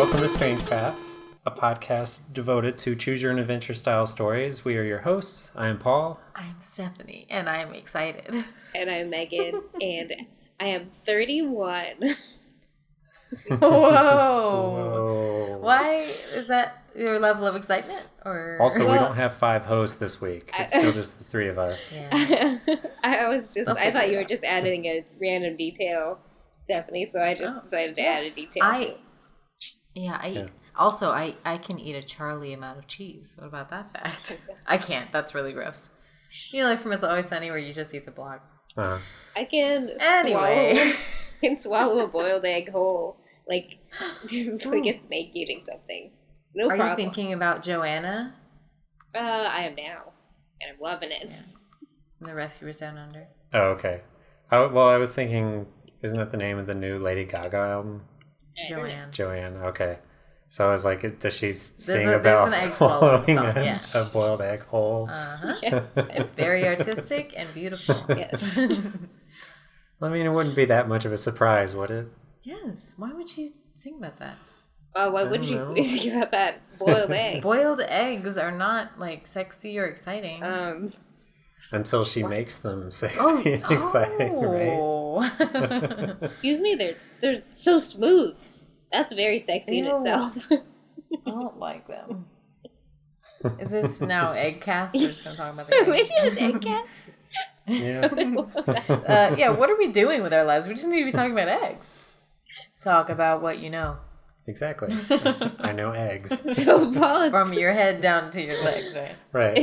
Welcome to Strange Paths, a podcast devoted to choose your own adventure style stories. We are your hosts. I am Paul. I'm Stephanie, and I'm excited. And I'm Megan, and I am 31. Whoa. Why is that your level of excitement? Or Also, we don't have 5 hosts this week. It's still just the 3 of us. Yeah. I thought you were just adding a random detail, Stephanie, so I just decided to add a detail too. Also, I can eat a Charlie amount of cheese. What about that fact? I can't. That's really gross. You know, like from It's Always Sunny where you just eat a block. Uh-huh. I can swallow a boiled egg whole, like like a snake eating something. No problem. Are you thinking about Joanna? I am now, and I'm loving it. And the Rescuers Down Under. Oh, okay. I was thinking, isn't that the name of the new Lady Gaga album? Joanne, okay. So I was like, does she sing about swallowing a boiled egg whole? Uh-huh. Yeah. It's very artistic and beautiful. Yes. I mean, it wouldn't be that much of a surprise, would it? Yes. Why would she sing about that? Why wouldn't you sing about that? It's boiled egg. Boiled eggs are not, like, sexy or exciting. Until she makes them sexy and exciting, right? Excuse me, they're so smooth. That's very sexy in itself. I don't like them. Is this now egg cast? We're just going to talk about the egg. Maybe it was egg cast. Yeah. What are we doing with our lives? We just need to be talking about eggs. Talk about what you know. Exactly. I know eggs. So, Paul, from your head down to your legs, right? Right.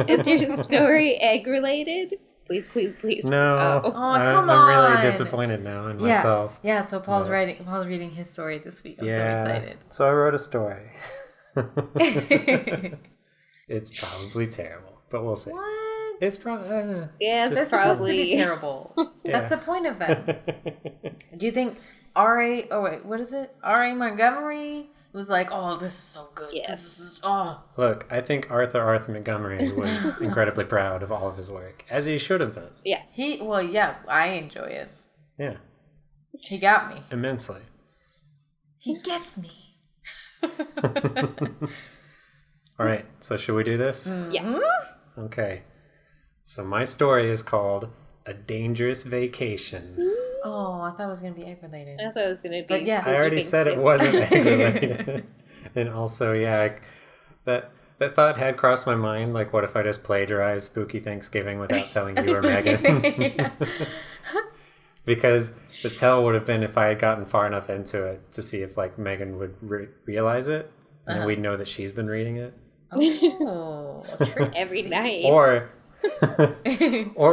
Is your story egg related? Please. No. Oh, come on. I'm really disappointed now in myself. Yeah, so Paul's reading his story this week. I'm so excited. So I wrote a story. It's probably terrible, but we'll see. What? It's probably... it's supposed to be terrible. That's the point of them. Do you think R.A. Montgomery was like, oh, this is so good. Yes. Look, I think Arthur Montgomery was incredibly proud of all of his work, as he should have been. Yeah. I enjoy it. Yeah. He got me. Immensely. He gets me. All right, so should we do this? Yeah. Okay. So my story is called A Dangerous Vacation. Oh, I thought it was going to be egg related. I thought it was going to be. I already said it wasn't egg related. And also, that thought had crossed my mind. Like, what if I just plagiarized Spooky Thanksgiving without telling you or Megan? Because the tell would have been if I had gotten far enough into it to see if, like, Megan would realize it. And then we'd know that she's been reading it. Oh, every night. Or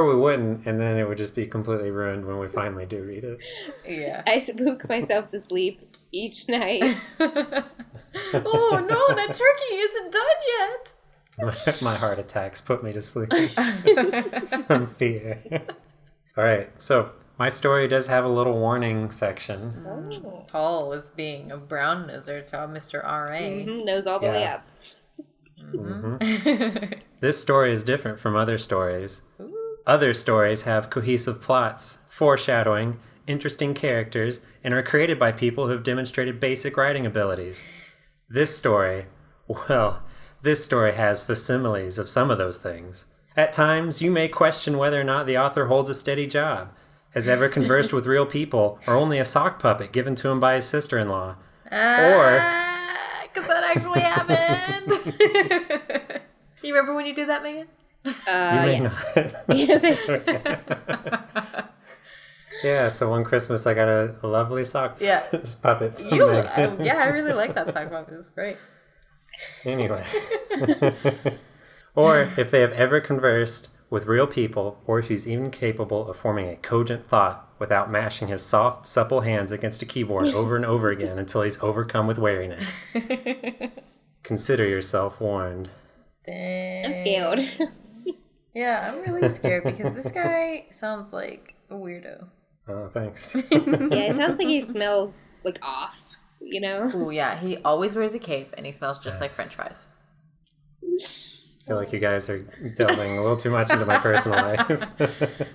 we wouldn't, and then it would just be completely ruined when we finally do read it. Yeah. I spook myself to sleep each night. Oh no, that turkey isn't done yet. My heart attacks put me to sleep from fear. All right, so my story does have a little warning section. Oh. Paul is being a brown noser to Mr. R.A. Nose all the way up. Mm-hmm. This story is different from other stories. Other stories have cohesive plots, foreshadowing, interesting characters, and are created by people who have demonstrated basic writing abilities. This story has facsimiles of some of those things. At times, you may question whether or not the author holds a steady job, has ever conversed with real people, or only a sock puppet given to him by his sister-in-law. Because that actually happened. You remember when you did that, Megan? Yes. Yes, I did. Yeah, so one Christmas I got a lovely sock puppet from Megan. I really like that sock puppet. It's great. Anyway. Or if they have ever conversed with real people, or if he's even capable of forming a cogent thought without mashing his soft, supple hands against a keyboard over and over again until he's overcome with weariness. Consider yourself warned. Dang. I'm scared. Yeah, I'm really scared because this guy sounds like a weirdo. Oh, thanks. Yeah, it sounds like he smells, like, off, you know? Oh, yeah, he always wears a cape and he smells just like French fries. I feel like you guys are delving a little too much into my personal life.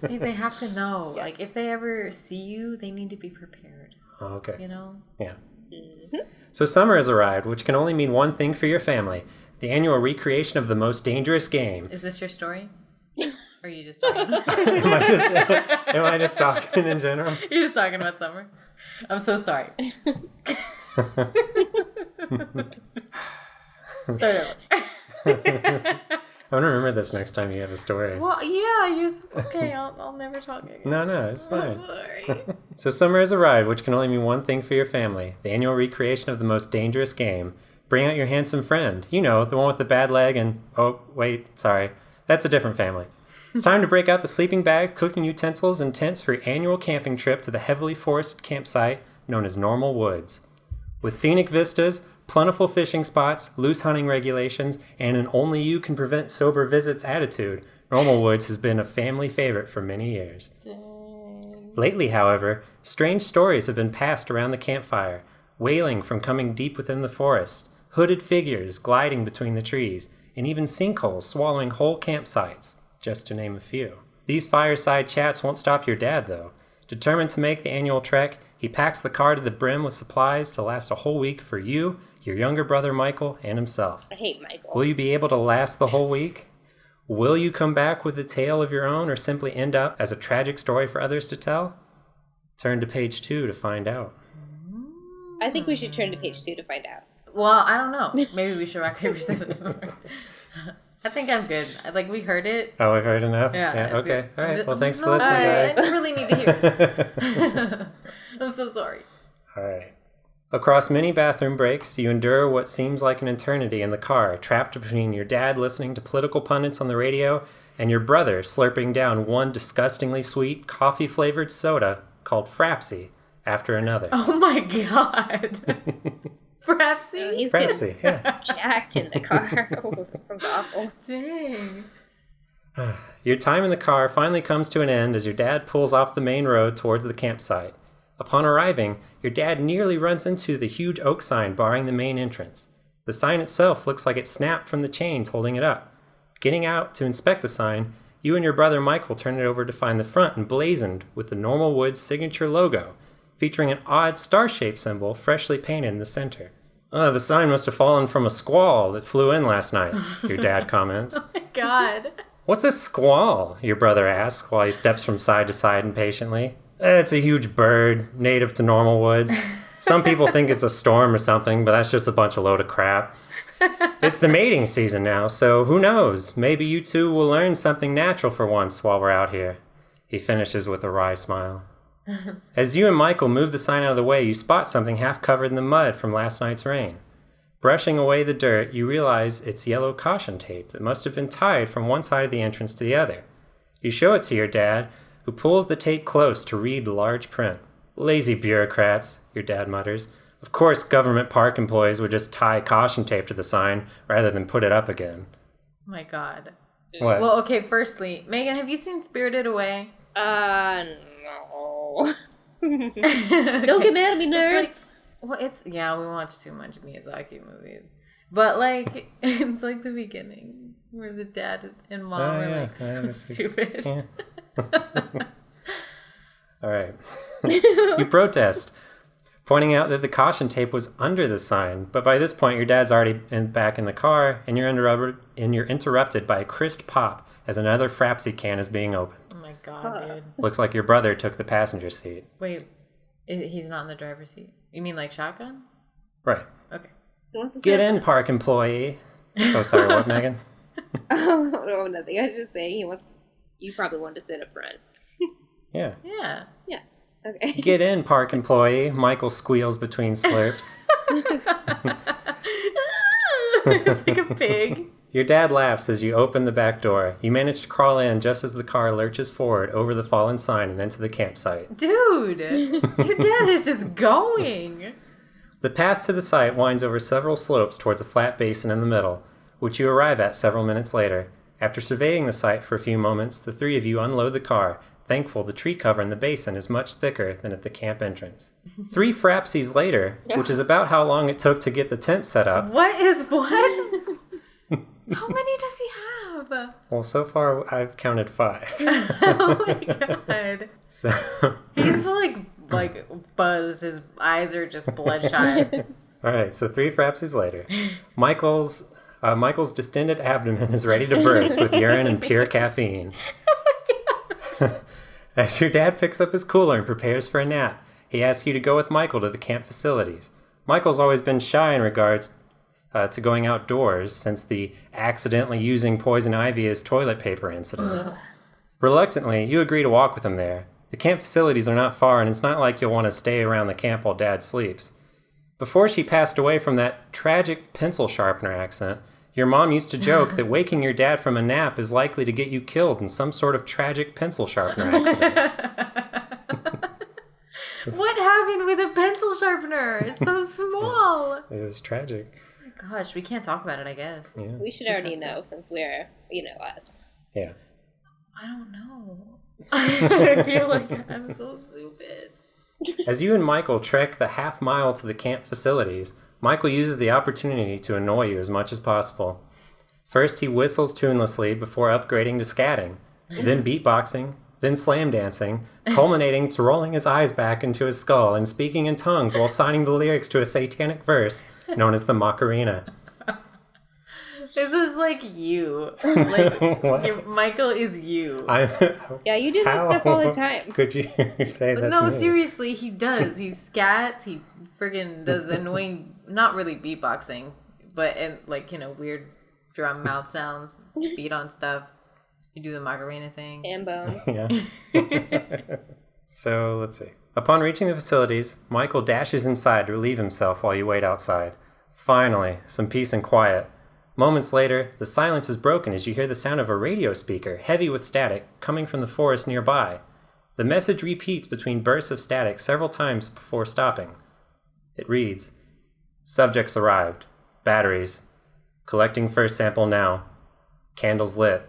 They have to know. Like, if they ever see you, they need to be prepared. Oh, okay. You know? Yeah. So summer has arrived, which can only mean one thing for your family. The annual recreation of the most dangerous game. Is this your story? Or are you just talking? Am I just talking in general? You're just talking about summer? I'm so sorry. Start over. I'm gonna remember this next time you have a story. Well, yeah, okay, I'll never talk again. No, it's fine. Sorry. So summer has arrived, which can only mean one thing for your family. The annual recreation of the most dangerous game. Bring out your handsome friend. You know, the one with the bad leg and... Oh, wait, sorry. That's a different family. It's time to break out the sleeping bags, cooking utensils, and tents for your annual camping trip to the heavily forested campsite known as Normal Woods. With scenic vistas, plentiful fishing spots, loose hunting regulations, and an only you can prevent sober visits attitude, Normal Woods has been a family favorite for many years. Dang. Lately, however, strange stories have been passed around the campfire, wailing from coming deep within the forest, hooded figures gliding between the trees, and even sinkholes swallowing whole campsites, just to name a few. These fireside chats won't stop your dad, though. Determined to make the annual trek, he packs the car to the brim with supplies to last a whole week for you, your younger brother Michael, and himself. I hate Michael. Will you be able to last the whole week? Will you come back with a tale of your own or simply end up as a tragic story for others to tell? Turn to page 2 to find out. I think we should turn to page 2 to find out. Well, I don't know. Maybe we should rock, paper, scissors. I think I'm good. We heard it. Oh, we've heard enough? Yeah. Okay. All right. Well, thanks for No, listening, guys. I really need to hear. I'm so sorry. All right. Across many bathroom breaks, you endure what seems like an eternity in the car, trapped between your dad listening to political pundits on the radio and your brother slurping down one disgustingly sweet coffee-flavored soda called Frapsi after another. Oh my god. Frapsi? He's Frapsi, yeah. jacked in the car. Oh, that sounds awful. Dang. Your time in the car finally comes to an end as your dad pulls off the main road towards the campsite. Upon arriving, your dad nearly runs into the huge oak sign barring the main entrance. The sign itself looks like it snapped from the chains holding it up. Getting out to inspect the sign, you and your brother Michael turn it over to find the front emblazoned with the Normal Woods signature logo, featuring an odd star-shaped symbol freshly painted in the center. The sign must have fallen from a squall that flew in last night, your dad comments. Oh my god. What's a squall? Your brother asks while he steps from side to side impatiently. It's a huge bird, native to Normal Woods. Some people think it's a storm or something, but that's just a bunch of load of crap. It's the mating season now, so who knows? Maybe you two will learn something natural for once while we're out here. He finishes with a wry smile. As you and Michael move the sign out of the way, you spot something half covered in the mud from last night's rain. Brushing away the dirt, you realize it's yellow caution tape that must have been tied from one side of the entrance to the other. You show it to your dad, who pulls the tape close to read the large print. Lazy bureaucrats, your dad mutters. Of course, government park employees would just tie caution tape to the sign rather than put it up again. Oh my god. What? Well, okay, firstly, Megan, have you seen Spirited Away? No. Don't get mad at me, nerds. We watch too much Miyazaki movies. But, it's like the beginning where the dad and mom are, so stupid. Yeah. All right. You protest, pointing out that the caution tape was under the sign, but by this point your dad's already back in the car, and you're interrupted by a crisp pop as another Frapsi can is being opened. Oh my god, dude. Looks like your brother took the passenger seat. Wait, he's not in the driver's seat. You mean like shotgun? Right. Okay. Get in, park employee. Oh, sorry, what, Megan? Oh, no, nothing. I was just saying you probably wanted to sit up front. Yeah. Yeah. Yeah. Okay. Get in, park employee. Michael squeals between slurps. It's like a pig. Your dad laughs as you open the back door. You manage to crawl in just as the car lurches forward over the fallen sign and into the campsite. Dude, your dad is just going. The path to the site winds over several slopes towards a flat basin in the middle, which you arrive at several minutes later. After surveying the site for a few moments, the three of you unload the car, thankful the tree cover in the basin is much thicker than at the camp entrance. 3 Frapsies later, which is about how long it took to get the tent set up. What? How many does he have? Well, so far I've counted 5. Oh my god. So He's like buzz. His eyes are just bloodshot. All right, so 3 Frapsis later, Michael's distended abdomen is ready to burst with urine and pure caffeine. As your dad picks up his cooler and prepares for a nap, he asks you to go with Michael to the camp facilities. Michael's always been shy in regards to going outdoors since the accidentally using poison ivy as toilet paper incident. Reluctantly, you agree to walk with him there. The camp facilities are not far, and it's not like you'll want to stay around the camp while Dad sleeps. Before she passed away from that tragic pencil sharpener accident, your mom used to joke that waking your dad from a nap is likely to get you killed in some sort of tragic pencil sharpener accident. What happened with a pencil sharpener? It's so small. It was tragic. Oh my gosh, we can't talk about it, I guess. Yeah. We should already know since we're, us. Yeah. I don't know. I feel like I'm so stupid. As you and Michael trek the half mile to the camp facilities, Michael uses the opportunity to annoy you as much as possible. First, he whistles tunelessly before upgrading to scatting, then beatboxing, then slam dancing, culminating to rolling his eyes back into his skull and speaking in tongues while signing the lyrics to a satanic verse known as the Macarena. This is like you. Like Michael is you. Yeah, you do that stuff all the time. Could you say that? No, me? seriously, he does. He scats. He friggin' does annoying, not really beatboxing, but weird drum mouth sounds, beat on stuff. You do the Macarena thing. And bone. Yeah. So, let's see. Upon reaching the facilities, Michael dashes inside to relieve himself while you wait outside. Finally, some peace and quiet. Moments later, the silence is broken as you hear the sound of a radio speaker, heavy with static, coming from the forest nearby. The message repeats between bursts of static several times before stopping. It reads, "Subjects arrived. Batteries. Collecting first sample now. Candles lit.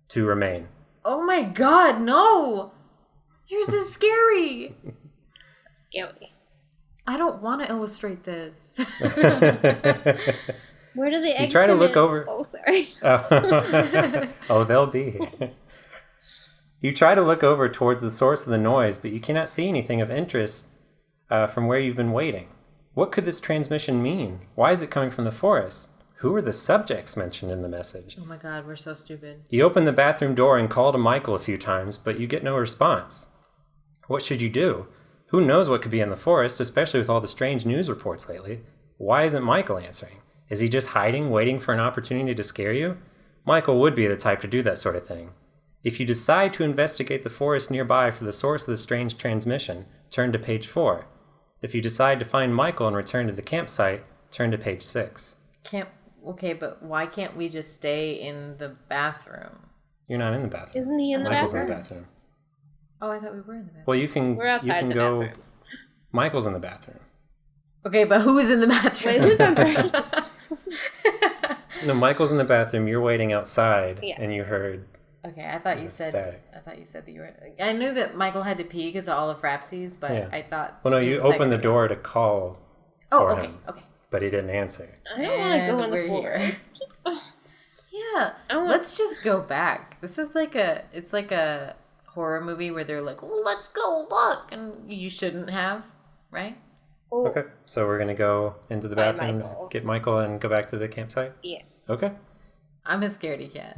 2 remain." Oh my god, no! Yours is scary! Scary. I don't want to illustrate this. Where do the eggs You try to come look in? over. Oh, sorry. Oh, they'll be here. You try to look over towards the source of the noise, but you cannot see anything of interest from where you've been waiting. What could this transmission mean? Why is it coming from the forest? Who are the subjects mentioned in the message? Oh my god, we're so stupid. You open the bathroom door and call to Michael a few times, but you get no response. What should you do? Who knows what could be in the forest, especially with all the strange news reports lately? Why isn't Michael answering? Is he just hiding, waiting for an opportunity to scare you? Michael would be the type to do that sort of thing. If you decide to investigate the forest nearby for the source of the strange transmission, turn to page 4. If you decide to find Michael and return to the campsite, turn to page 6. Okay, but why can't we just stay in the bathroom? You're not in the bathroom. Isn't he in the Michael's bathroom? in the bathroom. Oh, I thought we were in the bathroom. Well, you can. We're outside you can the go. bathroom. Michael's in the bathroom. Okay, but who's in the bathroom? Wait, who's on first? No, Michael's in the bathroom. You're waiting outside, Yeah. and you heard. Okay, I thought you said. Static. I thought you said that you were. I knew that Michael had to pee because of all of Frapsi's, but Yeah. I thought. Well, no, just you a second opened the ago. door to call Oh, for okay, him, okay. but he didn't answer. I don't want to go in And the we're here. forest. Yeah, let's just go back. This is it's like a horror movie where they're like, well, let's go look, and you shouldn't have, right? Oh, Okay, so we're gonna go into the Find bathroom, Michael. get Michael, and go back to the campsite. yeah. Okay. I'm a scaredy cat.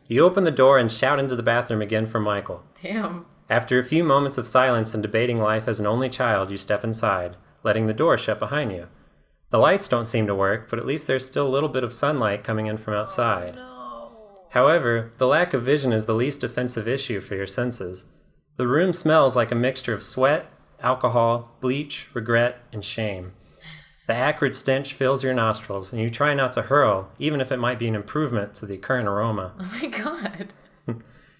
You open the door and shout into the bathroom again for Michael. Damn. After a few moments of silence and debating life as an only child, you step inside, letting the door shut behind you. The lights don't seem to work, but at least there's still a little bit of sunlight coming in from outside. No. However, the lack of vision is the least offensive issue for your senses. The room smells like a mixture of sweat, alcohol, bleach, regret, and shame. The acrid stench fills your nostrils, and you try not to hurl, even if it might be an improvement to the current aroma. Oh my god.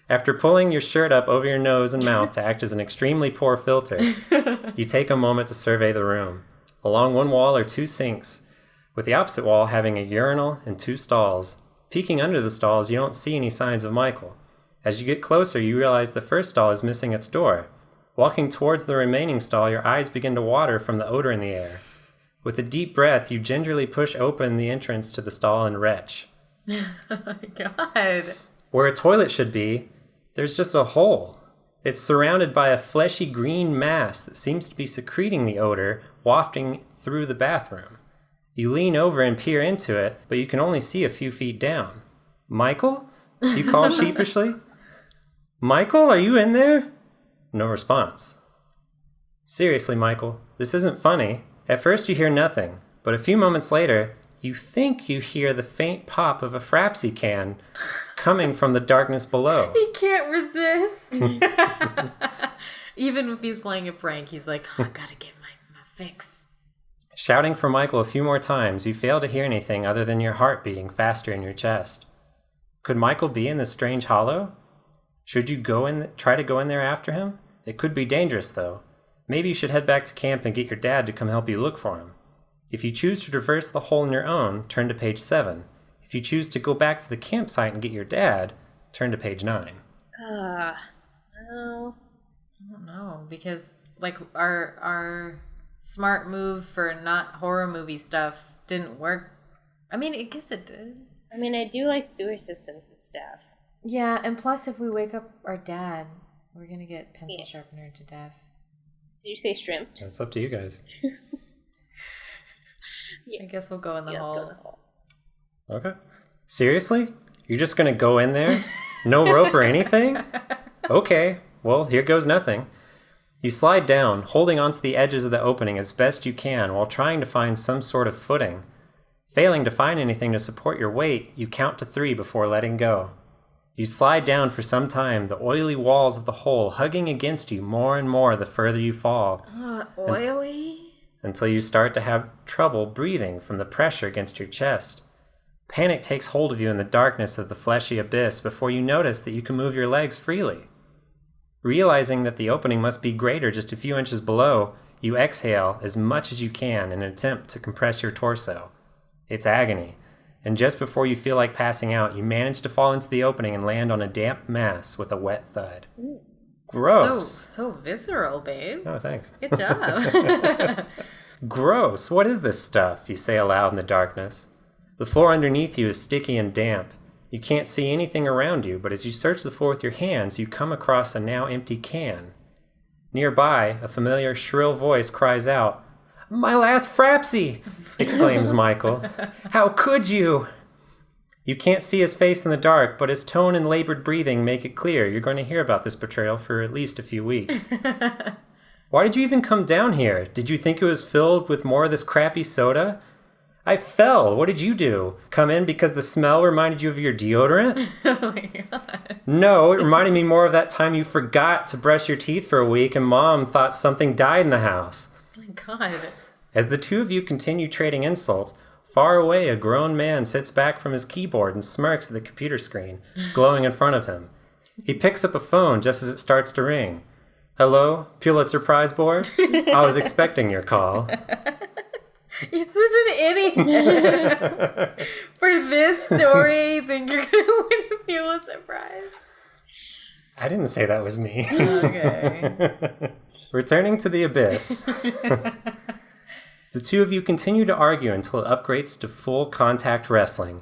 After pulling your shirt up over your nose and mouth to act as an extremely poor filter, you take a moment to survey the room. Along one wall are 2 sinks, with the opposite wall having a urinal and 2 stalls. Peeking under the stalls, you don't see any signs of Michael. As you get closer, you realize the first stall is missing its door. Walking towards the remaining stall, your eyes begin to water from the odor in the air. With a deep breath, you gingerly push open the entrance to the stall and retch. Oh my god. Where a toilet should be, there's just a hole. It's surrounded by a fleshy green mass that seems to be secreting the odor, wafting through the bathroom. You lean over and peer into it, but you can only see a few feet down. Michael? You call sheepishly. Michael, are you in there? No response. Seriously, Michael, this isn't funny. At first you hear nothing, but a few moments later, you think you hear the faint pop of a Frapsi can coming from the darkness below. He can't resist. Even if he's playing a prank, he's like, oh, I gotta get my fix. Shouting for Michael a few more times, you fail to hear anything other than your heart beating faster in your chest. Could Michael be in this strange hollow? Should you try to go in there after him? It could be dangerous, though. Maybe you should head back to camp and get your dad to come help you look for him. If you choose to traverse the hole on your own, turn to page 7. If you choose to go back to the campsite and get your dad, turn to page 9. No. I don't know, because like our smart move for not horror movie stuff didn't work. I mean, I guess it did. I mean, I do like sewer systems and stuff. Yeah, and plus if we wake up our dad, we're gonna get pencil sharpener to death. Did you say shrimp? That's up to you guys. I guess we'll go in the hole. Let's go in the hole. Okay. Seriously? You're just gonna go in there? No rope or anything? Okay, well, here goes nothing. You slide down, holding onto the edges of the opening as best you can while trying to find some sort of footing. Failing to find anything to support your weight, you count to 3 before letting go. You slide down for some time, the oily walls of the hole hugging against you more and more the further you fall. Oily? Until you start to have trouble breathing from the pressure against your chest. Panic takes hold of you in the darkness of the fleshy abyss before you notice that you can move your legs freely. Realizing that the opening must be greater just a few inches below, you exhale as much as you can in an attempt to compress your torso. It's agony, and just before you feel like passing out, you manage to fall into the opening and land on a damp mass with a wet thud. Gross. So visceral, babe. Oh, thanks. Good job. Gross. What is this stuff? You say aloud in the darkness. The floor underneath you is sticky and damp. You can't see anything around you, but as you search the floor with your hands, you come across a now empty can. Nearby, a familiar shrill voice cries out, "My last Frapsi!" exclaims Michael. "How could you?" You can't see his face in the dark, but his tone and labored breathing make it clear you're going to hear about this betrayal for at least a few weeks. Why did you even come down here? Did you think it was filled with more of this crappy soda? I fell. What did you do? Come in because the smell reminded you of your deodorant? Oh my god. No, it reminded me more of that time you forgot to brush your teeth for a week and Mom thought something died in the house. Oh my god. As the two of you continue trading insults, far away a grown man sits back from his keyboard and smirks at the computer screen, glowing in front of him. He picks up a phone just as it starts to ring. Hello, Pulitzer Prize Board? I was expecting your call. You're such an idiot. For this story, you think you're going to win a Pulitzer Prize? I didn't say that was me. Okay. Returning to the abyss. The two of you continue to argue until it upgrades to full contact wrestling.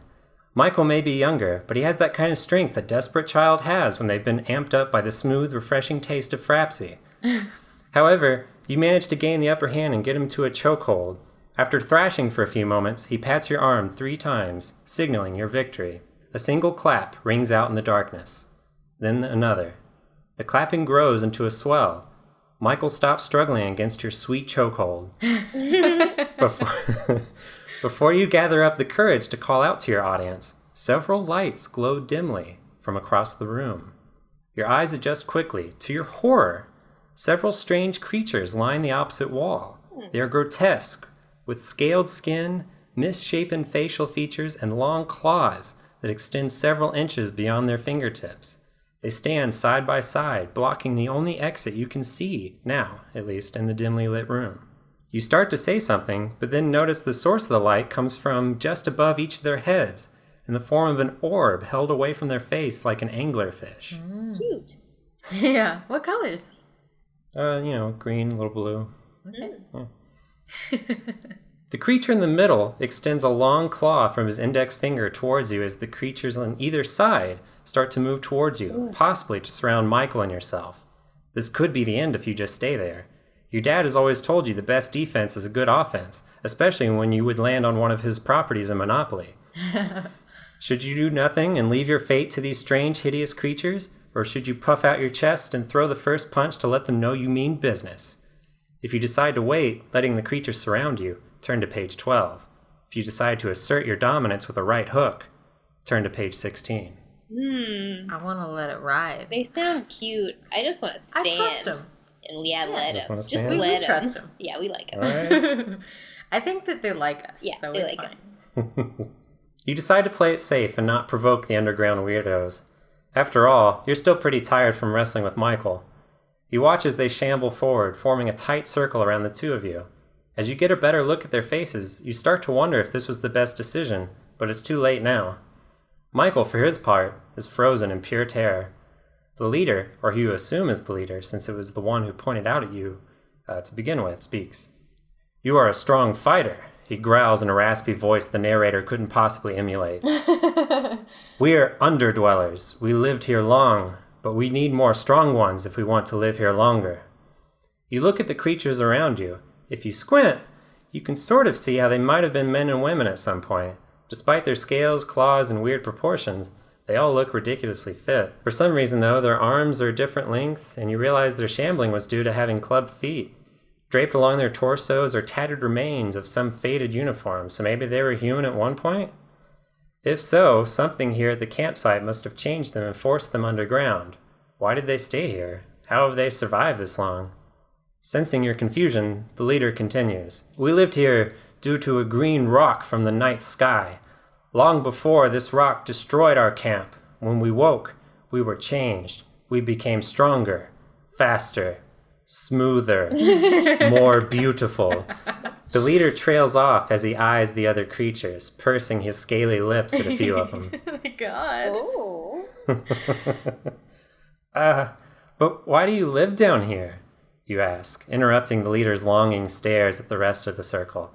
Michael may be younger, but he has that kind of strength a desperate child has when they've been amped up by the smooth, refreshing taste of Frapsi. However, you manage to gain the upper hand and get him to a chokehold. After thrashing for a few moments, he pats your arm 3 times, signaling your victory. A single clap rings out in the darkness. Then another. The clapping grows into a swell. Michael stops struggling against your sweet chokehold. Before you gather up the courage to call out to your audience, several lights glow dimly from across the room. Your eyes adjust quickly. To your horror, several strange creatures line the opposite wall. They are grotesque, with scaled skin, misshapen facial features, and long claws that extend several inches beyond their fingertips. They stand side by side, blocking the only exit you can see, now, at least, in the dimly lit room. You start to say something, but then notice the source of the light comes from just above each of their heads, in the form of an orb held away from their face like an anglerfish. Cute. Yeah. What colors? Green, a little blue. Okay. Yeah. The creature in the middle extends a long claw from his index finger towards you as the creatures on either side start to move towards you, possibly to surround Michael and yourself. This could be the end if you just stay there. Your dad has always told you the best defense is a good offense, especially when you would land on one of his properties in Monopoly. Should you do nothing and leave your fate to these strange, hideous creatures? Or should you puff out your chest and throw the first punch to let them know you mean business? If you decide to wait, letting the creatures surround you, turn to page 12. If you decide to assert your dominance with a right hook, turn to page 16. I want to let it ride. They sound cute. I just want to stand. I trust them. And let them. Just Just we let them. trust them. Yeah, we like them. All right. I think that they like us. Yeah, so they it's like fine. us. You decide to play it safe and not provoke the underground weirdos. After all, you're still pretty tired from wrestling with Michael. You watch as they shamble forward, forming a tight circle around the two of you. As you get a better look at their faces, you start to wonder if this was the best decision, but it's too late now. Michael, for his part, is frozen in pure terror. The leader, or who you assume is the leader, since it was the one who pointed out at you to begin with, speaks. "You are a strong fighter," he growls in a raspy voice the narrator couldn't possibly emulate. "We are underdwellers. We lived here long, but we need more strong ones if we want to live here longer." You look at the creatures around you. If you squint, you can sort of see how they might have been men and women at some point. Despite their scales, claws, and weird proportions, they all look ridiculously fit. For some reason, though, their arms are different lengths, and you realize their shambling was due to having clubbed feet. Draped along their torsos are tattered remains of some faded uniform, so maybe they were human at one point? If so, something here at the campsite must have changed them and forced them underground. Why did they stay here? How have they survived this long? Sensing your confusion, the leader continues. "We lived here due to a green rock from the night sky. Long before, this rock destroyed our camp. When we woke, we were changed. We became stronger, faster, smoother, more beautiful." The leader trails off as he eyes the other creatures, pursing his scaly lips at a few of them. Oh my god. Oh. But why do you live down here? You ask, interrupting the leader's longing stares at the rest of the circle.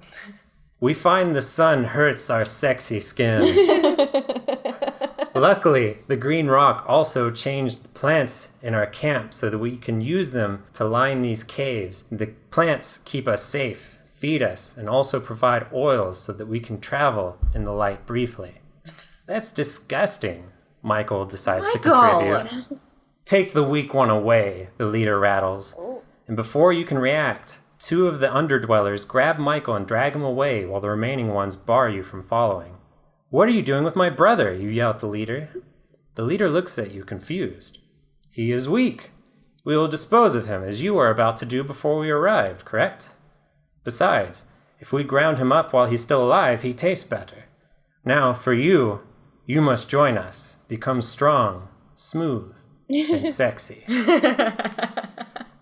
"We find the sun hurts our sexy skin." "Luckily, the green rock also changed the plants in our camp so that we can use them to line these caves. The plants keep us safe, feed us, and also provide oils so that we can travel in the light briefly." "That's disgusting," Michael decides to contribute. "Take the weak one away," the leader rattles. And before you can react, two of the underdwellers grab Michael and drag him away while the remaining ones bar you from following. "What are you doing with my brother?" you yell at the leader. The leader looks at you, confused. "He is weak. We will dispose of him as you were about to do before we arrived, correct? Besides, if we ground him up while he's still alive, he tastes better. Now, for you, you must join us, become strong, smooth, and sexy."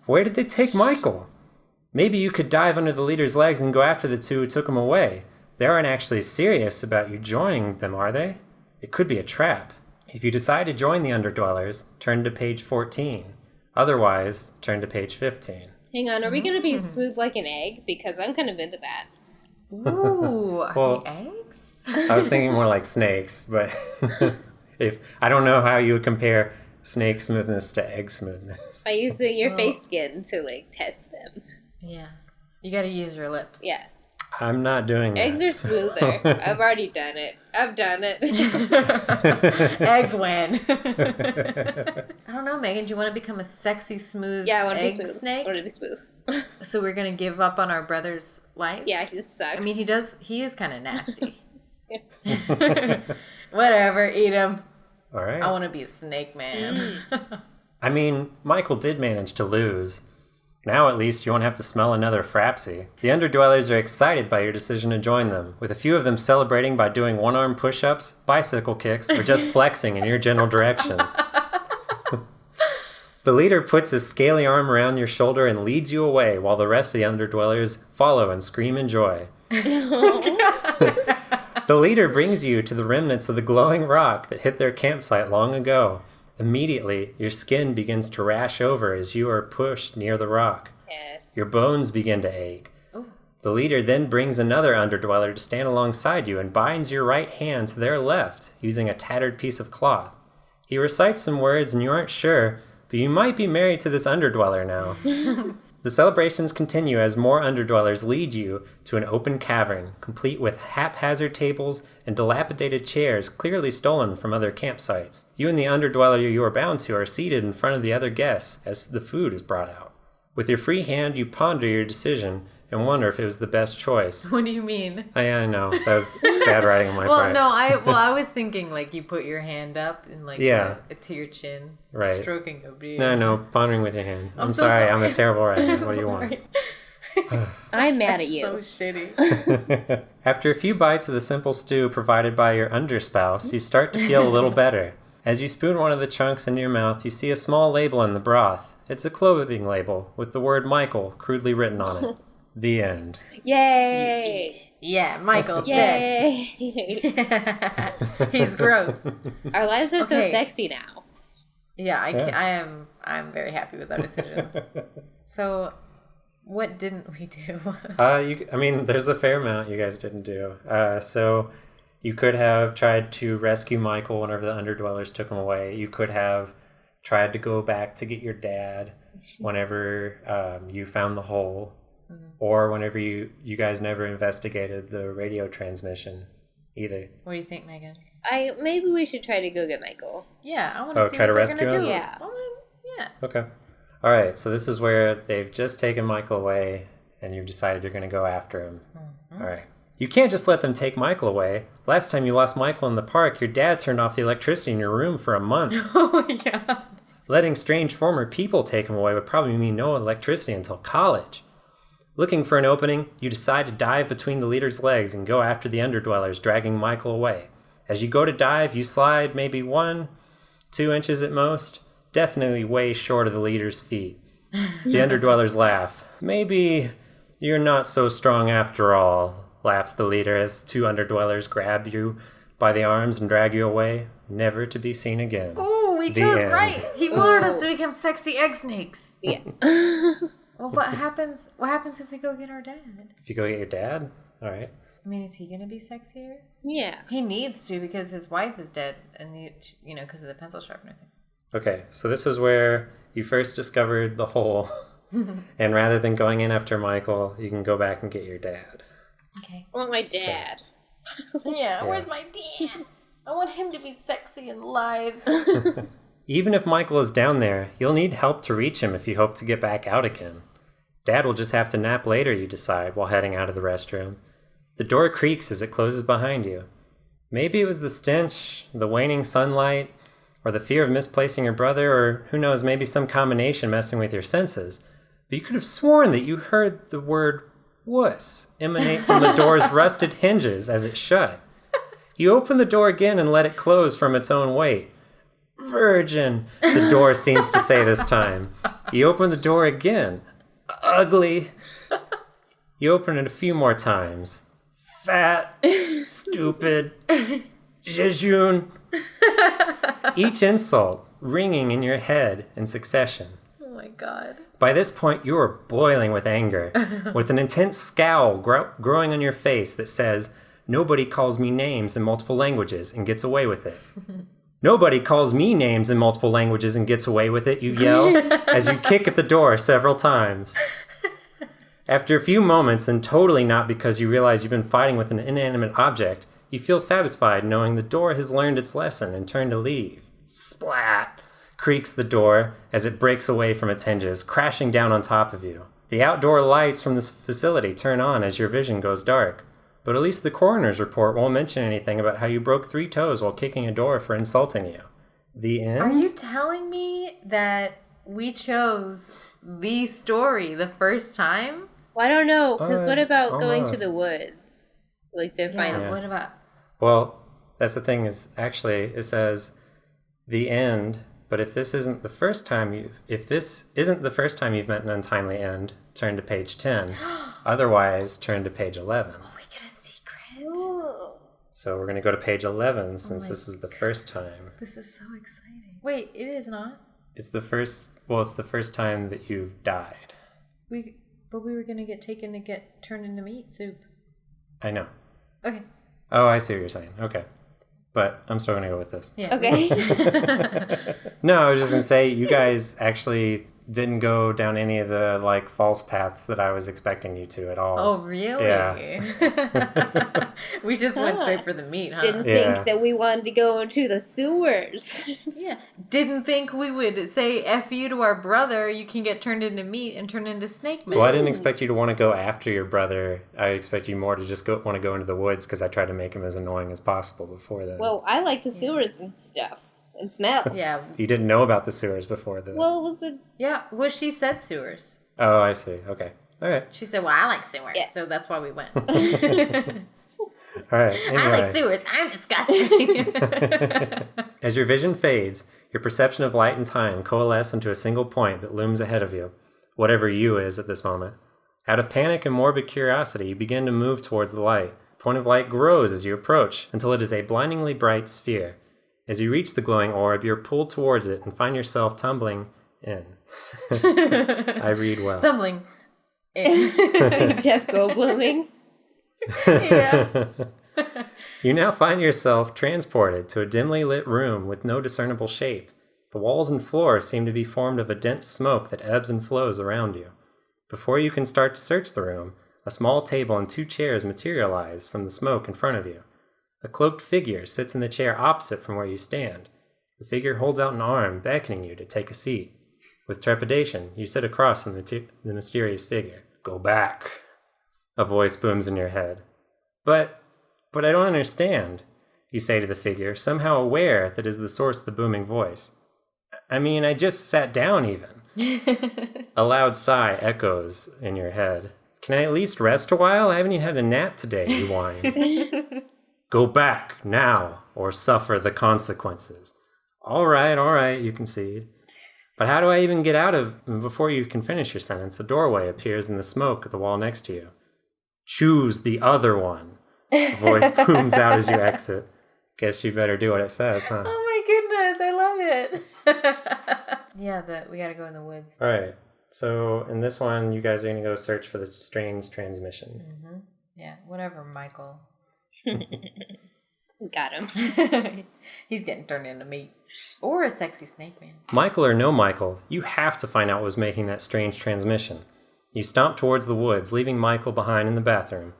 Where did they take Michael? Maybe you could dive under the leader's legs and go after the two who took him away. They aren't actually serious about you joining them, are they? It could be a trap. If you decide to join the underdwellers, turn to page 14. Otherwise, turn to page 15. Hang on, are we going to be smooth like an egg? Because I'm kind of into that. Ooh, are Well, they eggs? I was thinking more like snakes, but if I don't know how you would compare snake smoothness to egg smoothness. By using your face skin to, test them. Yeah. You gotta use your lips. Yeah. I'm not doing that. Eggs are smoother. I've already done it. I've done it. Eggs win. I don't know, Megan. Do you want to become a sexy, smooth Yeah, I want to be egg smooth. snake? I want to be smooth. So we're going to give up on our brother's life? Yeah, he just sucks. I mean, he is kind of nasty. Whatever, eat him. All right. I want to be a snake man. I mean, Michael did manage to lose. Now at least you won't have to smell another Frapsi. The underdwellers are excited by your decision to join them, with a few of them celebrating by doing one-arm push-ups, bicycle kicks, or just flexing in your general direction. The leader puts his scaly arm around your shoulder and leads you away while the rest of the underdwellers follow and scream in joy. The leader brings you to the remnants of the glowing rock that hit their campsite long ago. Immediately, your skin begins to rash over as you are pushed near the rock. Yes. Your bones begin to ache. Oh. The leader then brings another underdweller to stand alongside you and binds your right hand to their left using a tattered piece of cloth. He recites some words and you aren't sure, but you might be married to this underdweller now. The celebrations continue as more underdwellers lead you to an open cavern, complete with haphazard tables and dilapidated chairs clearly stolen from other campsites. You and the underdweller you are bound to are seated in front of the other guests as the food is brought out. With your free hand, you ponder your decision and wonder if it was the best choice. What do you mean? I know. That was bad writing on my part. I was thinking like you put your hand up and like to your chin, right, stroking a beard. No, pondering with your hand. I'm so sorry. sorry. I'm a terrible writer. What do you want? I'm mad at you. So shitty. After a few bites of the simple stew provided by your underspouse, you start to feel a little better. As you spoon one of the chunks into your mouth, you see a small label in the broth. It's a clothing label with the word Michael crudely written on it. The end. Yay! Yeah, Michael's Yay! dead. He's gross. Our lives are so sexy now. Yeah, I'm very happy with our decisions. So, what didn't we do? There's a fair amount you guys didn't do. So you could have tried to rescue Michael whenever the underdwellers took him away. You could have tried to go back to get your dad whenever you found the hole. Or whenever you guys never investigated the radio transmission either. What do you think, Megan? Maybe we should try to go get Michael. Yeah, I want to see what they're going to do. Yeah. Okay. All right, so this is where they've just taken Michael away, and you've decided you're going to go after him. Mm-hmm. All right. You can't just let them take Michael away. Last time you lost Michael in the park, your dad turned off the electricity in your room for a month. Oh my God. Letting strange former people take him away would probably mean no electricity until college. Looking for an opening, you decide to dive between the leader's legs and go after the underdwellers, dragging Michael away. As you go to dive, you slide maybe 1-2 inches at most, definitely way short of the leader's feet. The underdwellers laugh. Maybe you're not so strong after all, laughs the leader as 2 underdwellers grab you by the arms and drag you away, never to be seen again. Ooh, we chose right. He wanted us to become sexy egg snakes. Yeah. Well, what happens if we go get our dad? If you go get your dad? All right. I mean, is he going to be sexier? Yeah. He needs to because his wife is dead and, because of the pencil sharpener thing. Okay, so this is where you first discovered the hole. And rather than going in after Michael, you can go back and get your dad. Okay. I want my dad. Yeah, where's my dad? I want him to be sexy and live. Even if Michael is down there, you'll need help to reach him if you hope to get back out again. Dad will just have to nap later, you decide, while heading out of the restroom. The door creaks as it closes behind you. Maybe it was the stench, the waning sunlight, or the fear of misplacing your brother, or who knows, maybe some combination messing with your senses. But you could have sworn that you heard the word wuss emanate from the door's rusted hinges as it shut. You open the door again and let it close from its own weight. Virgin, the door seems to say this time. You open the door again. Ugly. You open it a few more times. Fat. Stupid. Jejune. Each insult ringing in your head in succession. Oh my God. By this point, you are boiling with anger, with an intense scowl growing on your face that says, "Nobody calls me names in multiple languages and gets away with it." "Nobody calls me names in multiple languages and gets away with it," you yell, as you kick at the door several times. After a few moments, and totally not because you realize you've been fighting with an inanimate object, you feel satisfied knowing the door has learned its lesson and turned to leave. Splat! Creaks the door as it breaks away from its hinges, crashing down on top of you. The outdoor lights from this facility turn on as your vision goes dark. But at least the coroner's report won't mention anything about how you broke 3 toes while kicking a door for insulting you. The end? Are you telling me that we chose the story the first time? Well, I don't know, because what about going to almost. the woods? Like, to find Yeah, what about... Well, that's the thing is, actually, it says the end, but if this isn't the first time you've met an untimely end, turn to page 10. Otherwise, turn to page 11. Ooh. So we're going to go to page 11 since this is the first time. This is so exciting. Wait, it is not? It's the first time that you've died. But we were going to get taken to get turned into meat soup. I know. Okay. Oh, I see what you're saying. Okay. But I'm still going to go with this. Yeah. Okay. No, I was just going to say, you guys actually didn't go down any of the, like, false paths that I was expecting you to at all. Oh, really? Yeah. We just went straight for the meat, huh? Didn't Yeah. think that we wanted to go into the sewers. Yeah. Didn't think we would say F you to our brother. You can get turned into meat and turned into snake man. Well, I didn't expect you to want to go after your brother. I expect you more to just want to go into the woods because I tried to make him as annoying as possible before that. Well, I like the sewers and stuff. And smells. Yeah. You didn't know about the sewers before that. Well, was it... Yeah. Well, she said sewers. Oh, I see. Okay. All right. She said, well, I like sewers. Yeah. So that's why we went. All right. Anyway. I like sewers. I'm disgusting. As your vision fades, your perception of light and time coalesce into a single point that looms ahead of you, whatever you is at this moment. Out of panic and morbid curiosity, you begin to move towards the light. The point of light grows as you approach until it is a blindingly bright sphere. As you reach the glowing orb, you're pulled towards it and find yourself tumbling in. I read well. Tumbling in. Jeff Goldbluming? Yeah. You now find yourself transported to a dimly lit room with no discernible shape. The walls and floor seem to be formed of a dense smoke that ebbs and flows around you. Before you can start to search the room, a small table and 2 chairs materialize from the smoke in front of you. A cloaked figure sits in the chair opposite from where you stand. The figure holds out an arm, beckoning you to take a seat. With trepidation, you sit across from the mysterious figure. Go back, a voice booms in your head. But I don't understand, you say to the figure, somehow aware that is the source of the booming voice. I mean, I just sat down even. A loud sigh echoes in your head. Can I at least rest a while? I haven't even had a nap today, you whine. Go back, now, or suffer the consequences. All right, you concede. But how do I even get out of... Before you can finish your sentence, a doorway appears in the smoke at the wall next to you. Choose the other one. A voice booms out as you exit. Guess you better do what it says, huh? Oh my goodness, I love it. Yeah, we gotta go in the woods. All right. So in this one, you guys are going to go search for the strange transmission. Mm-hmm. Yeah, whatever, Michael. Got him. He's getting turned into meat. Or a sexy snake man. Michael or no Michael, you have to find out what was making that strange transmission. You stomp towards the woods, leaving Michael behind in the bathroom.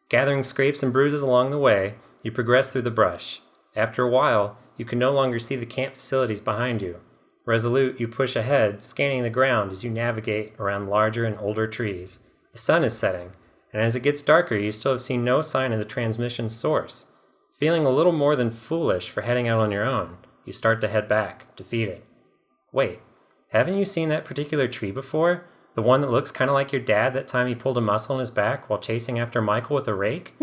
Gathering scrapes and bruises along the way, you progress through the brush. After a while, you can no longer see the camp facilities behind you. Resolute, you push ahead, scanning the ground as you navigate around larger and older trees. The sun is setting, and as it gets darker, you still have seen no sign of the transmission source. Feeling a little more than foolish for heading out on your own, you start to head back, defeated. Wait, haven't you seen that particular tree before? The one that looks kind of like your dad that time he pulled a muscle in his back while chasing after Michael with a rake?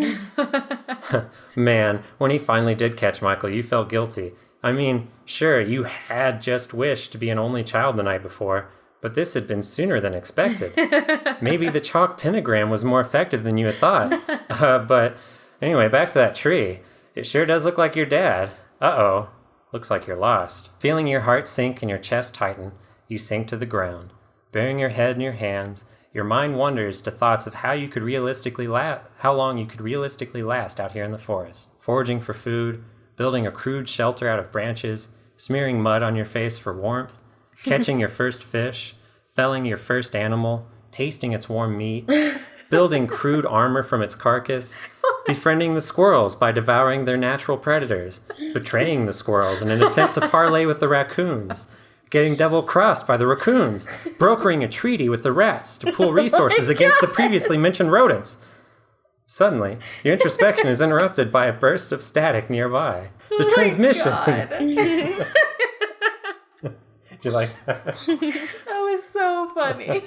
Man, when he finally did catch Michael, you felt guilty. I mean, sure, you had just wished to be an only child the night before, but this had been sooner than expected. Maybe the chalk pentagram was more effective than you had thought. But anyway, back to that tree. It sure does look like your dad. Uh-oh. Looks like you're lost. Feeling your heart sink and your chest tighten, you sink to the ground. Burying your head in your hands, your mind wanders to thoughts of how long you could realistically last out here in the forest. Foraging for food, building a crude shelter out of branches, smearing mud on your face for warmth, catching your first fish, felling your first animal, tasting its warm meat, building crude armor from its carcass, befriending the squirrels by devouring their natural predators, betraying the squirrels in an attempt to parley with the raccoons, getting double-crossed by the raccoons, brokering a treaty with the rats to pool resources against the previously mentioned rodents. Suddenly, your introspection is interrupted by a burst of static nearby. The transmission. Did you like that? That was so funny.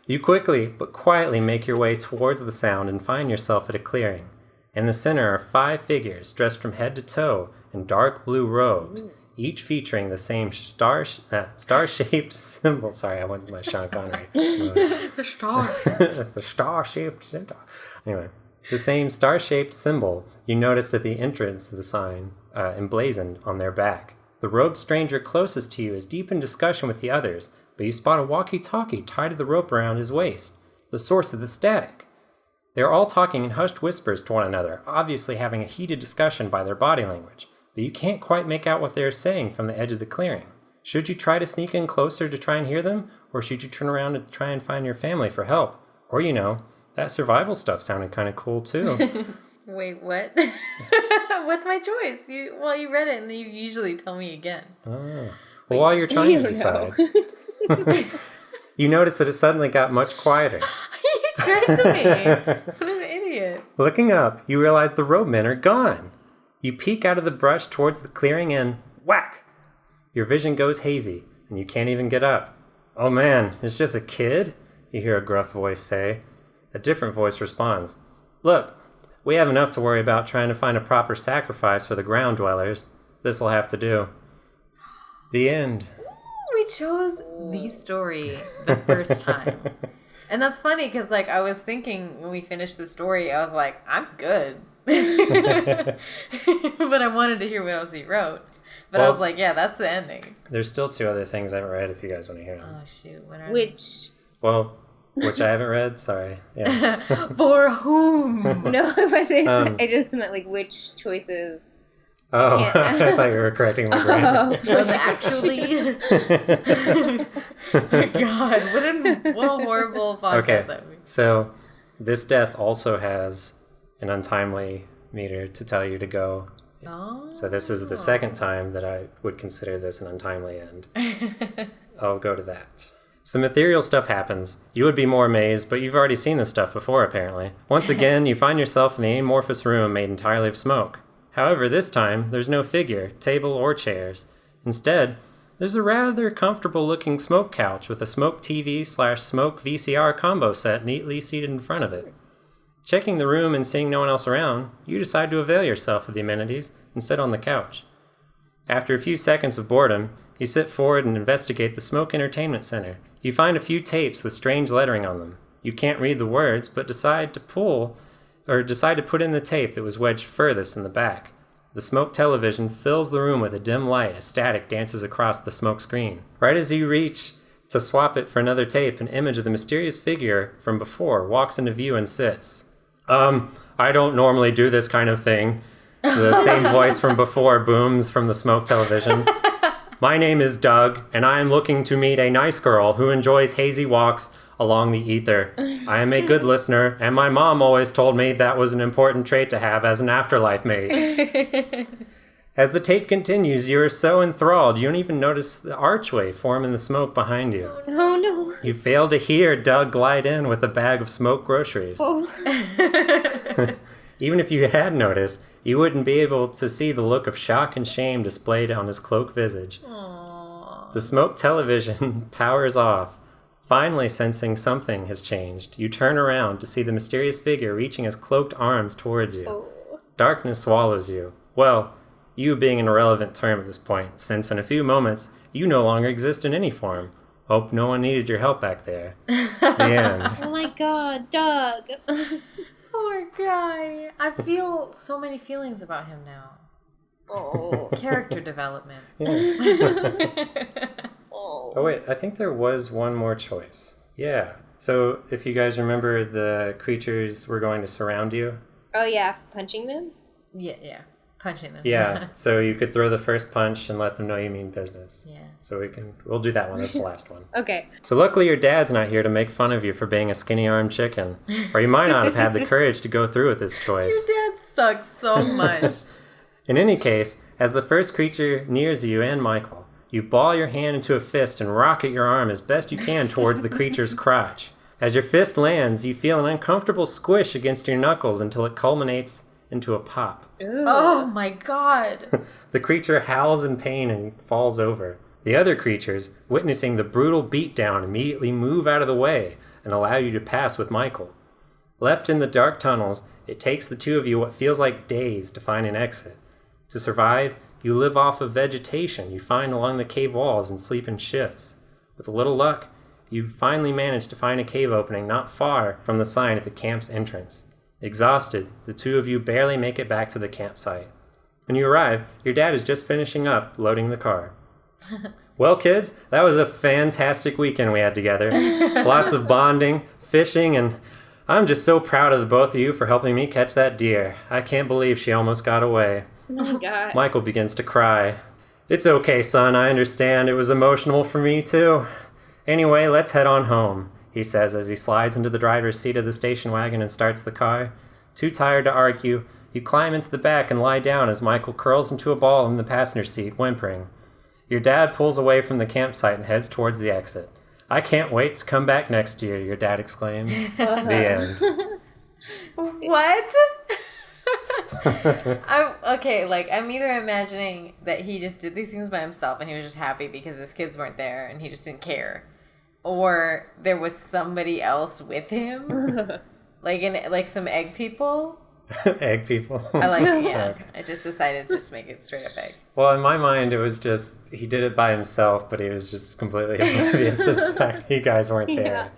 You quickly but quietly make your way towards the sound and find yourself at a clearing. In the center are 5 figures dressed from head to toe in dark blue robes, each featuring the same star-shaped symbol. Sorry, I went with my Sean Connery. The star. The star-shaped symbol. Anyway, the same star-shaped symbol you noticed at the entrance of the sign emblazoned on their back. The robed stranger closest to you is deep in discussion with the others, but you spot a walkie-talkie tied to the rope around his waist, the source of the static. They are all talking in hushed whispers to one another, obviously having a heated discussion by their body language, but you can't quite make out what they are saying from the edge of the clearing. Should you try to sneak in closer to try and hear them, or should you turn around and try and find your family for help? Or, that survival stuff sounded kind of cool too. Wait, what? What's my choice? You read it and you usually tell me again. Oh. Well, while you're trying to decide, you notice that it suddenly got much quieter. You tricked me. What an idiot. Looking up, you realize the roadmen are gone. You peek out of the brush towards the clearing and whack! Your vision goes hazy, and you can't even get up. Oh man, it's just a kid? You hear a gruff voice say. A different voice responds. Look, we have enough to worry about trying to find a proper sacrifice for the ground dwellers. This'll have to do. The end. We chose the story the first time. And that's funny because, I was thinking when we finished the story, I was like, I'm good. But I wanted to hear what else he wrote. But I was like, yeah, that's the ending. There's still 2 other things I haven't read if you guys want to hear them. Oh, shoot. What are Which I haven't read? Sorry. Yeah. For whom? No, it wasn't. I just meant, which choices... Oh, I thought you were correcting my grammar. Actually. God, what a horrible podcast that would be. So this death also has an untimely meter to tell you to go. Oh. So this is the second time that I would consider this an untimely end. I'll go to that. Some ethereal stuff happens. You would be more amazed, but you've already seen this stuff before, apparently. Once again, you find yourself in the amorphous room made entirely of smoke. However, this time, there's no figure, table, or chairs. Instead, there's a rather comfortable-looking smoke couch with a smoke TV/smoke VCR combo set neatly seated in front of it. Checking the room and seeing no one else around, you decide to avail yourself of the amenities and sit on the couch. After a few seconds of boredom, you sit forward and investigate the Smoke Entertainment Center. You find a few tapes with strange lettering on them. You can't read the words, but decide to put in the tape that was wedged furthest in the back. The smoke television fills the room with a dim light as static dances across the smoke screen. Right as you reach to swap it for another tape, an image of the mysterious figure from before walks into view and sits. I don't normally do this kind of thing. The same voice from before booms from the smoke television. My name is Doug, and I am looking to meet a nice girl who enjoys hazy walks along the ether. I am a good listener, and my mom always told me that was an important trait to have as an afterlife mate. As the tape continues, you are so enthralled, you don't even notice the archway form in the smoke behind you. Oh, no. You fail to hear Doug glide in with a bag of smoked groceries. Oh. Even if you had noticed, you wouldn't be able to see the look of shock and shame displayed on his cloaked visage. Aww. The smoke television powers off. Finally sensing something has changed, you turn around to see the mysterious figure reaching his cloaked arms towards you. Oh. Darkness swallows you. Well, you being an irrelevant term at this point, since in a few moments, you no longer exist in any form. Hope no one needed your help back there. The end. Oh my god, Doug. Poor guy. I feel so many feelings about him now. Oh. Character development. Yeah. Oh wait, I think there was one more choice. Yeah. So if you guys remember, the creatures were going to surround you. Oh yeah, punching them? Yeah. Punching them. Yeah. So you could throw the first punch and let them know you mean business. Yeah. So we'll do that one. That's the last one. Okay. So luckily your dad's not here to make fun of you for being a skinny-armed chicken. Or you might not have had the courage to go through with this choice. Your dad sucks so much. In any case, as the first creature nears you and Michael, you ball your hand into a fist and rocket your arm as best you can towards the creature's crotch. As your fist lands, you feel an uncomfortable squish against your knuckles until it culminates into a pop. Ooh. Oh my god. The creature howls in pain and falls over. The other creatures, witnessing the brutal beatdown, immediately move out of the way and allow you to pass with Michael. Left in the dark tunnels, it takes the two of you what feels like days to find an exit. To survive, you live off of vegetation you find along the cave walls and sleep in shifts. With a little luck, you finally manage to find a cave opening not far from the sign at the camp's entrance. Exhausted, the two of you barely make it back to the campsite. When you arrive, your dad is just finishing up loading the car. Well, kids, that was a fantastic weekend we had together. Lots of bonding, fishing, and I'm just so proud of the both of you for helping me catch that deer. I can't believe she almost got away. Oh my God. Michael begins to cry. It's okay, son, I understand. It was emotional for me, too. Anyway, let's head on home, he says as he slides into the driver's seat of the station wagon and starts the car. Too tired to argue, you climb into the back and lie down as Michael curls into a ball in the passenger seat, whimpering. Your dad pulls away from the campsite and heads towards the exit. I can't wait to come back next year, your dad exclaims. The end. What? I'm either imagining that he just did these things by himself and he was just happy because his kids weren't there and he just didn't care, or there was somebody else with him, like some egg people. Egg people. Okay. I just decided to just make it straight up egg. Well, in my mind, it was just he did it by himself, but he was just completely oblivious to the fact that you guys weren't there.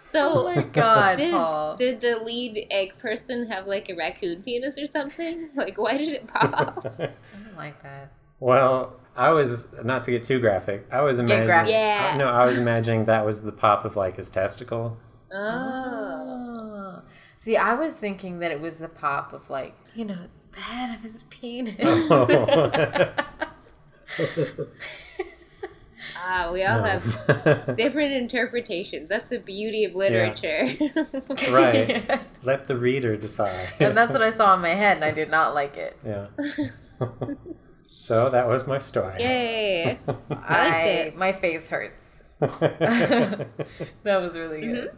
So, oh my God, Paul. Did the lead egg person have like a raccoon penis or something? Like, why did it pop? I don't like that. Well, I was, not to get too graphic, I was imagining... I was imagining that was the pop of like his testicle. Oh. See, I was thinking that it was the pop of like, the head of his penis. We all have different interpretations. That's the beauty of literature. Yeah. Right. Let the reader decide. And that's what I saw in my head, and I did not like it. Yeah. So that was my story. Yay. I liked it. My face hurts. That was really good.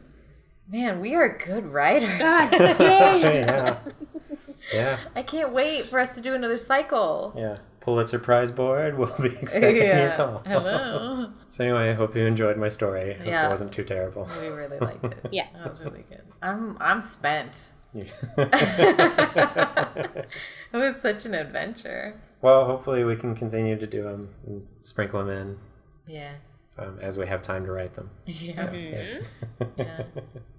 Man, we are good writers. God damn. Yeah. I can't wait for us to do another cycle. Yeah. Pulitzer Prize board. We'll be expecting your call. Hello. So anyway, I hope you enjoyed my story. Hope it wasn't too terrible. We really liked it. Yeah. That was really good. I'm spent. It was such an adventure. Well, hopefully we can continue to do them and sprinkle them in. Yeah. As we have time to write them. Yeah. So, Yeah.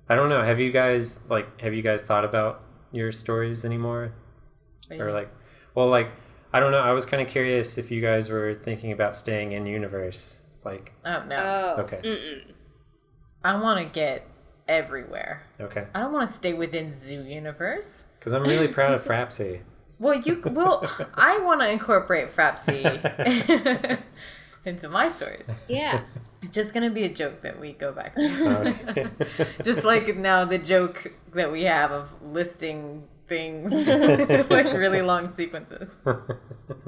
I don't know. Have you guys thought about your stories anymore? Or I don't know. I was kind of curious if you guys were thinking about staying in universe. Oh no. Oh. Okay. Mm-mm. I want to get everywhere. Okay. I don't want to stay within zoo universe. Because I'm really proud of Frapsi. I want to incorporate Frapsi into my stories. Yeah. It's just going to be a joke that we go back to. Okay. Just like now the joke that we have of listing things, like really long sequences. In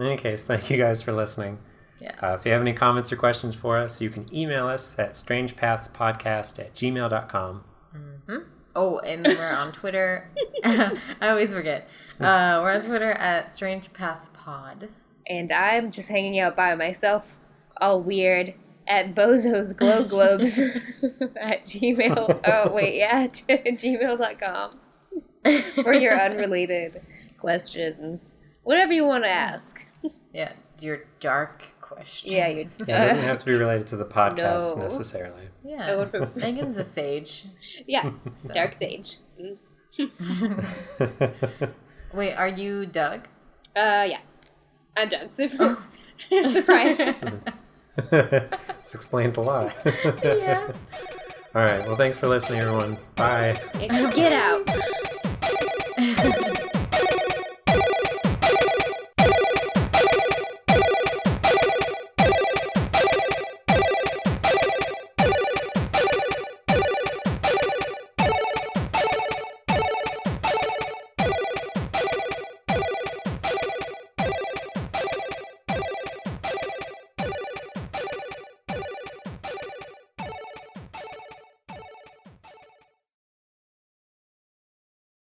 any case, thank you guys for listening. Yeah. If you have any comments or questions for us, you can email us at strangepathspodcast@gmail.com. Mm-hmm. Oh, and we're on Twitter. I always forget. We're on Twitter at strangepathspod. And I'm just hanging out by myself, all weird, at Bozo's Glow Globes at Gmail. Oh, wait, yeah, gmail.com. For your unrelated questions. Whatever you want to ask. Yeah, your dark questions. Yeah, It doesn't have to be related to the podcast necessarily. Yeah. Megan's a sage. Yeah, So. Dark Sage. Wait, are you Doug? Yeah. I'm Doug. Surprise. This explains a lot. Yeah. All right. Well, thanks for listening, everyone. Bye. Get out.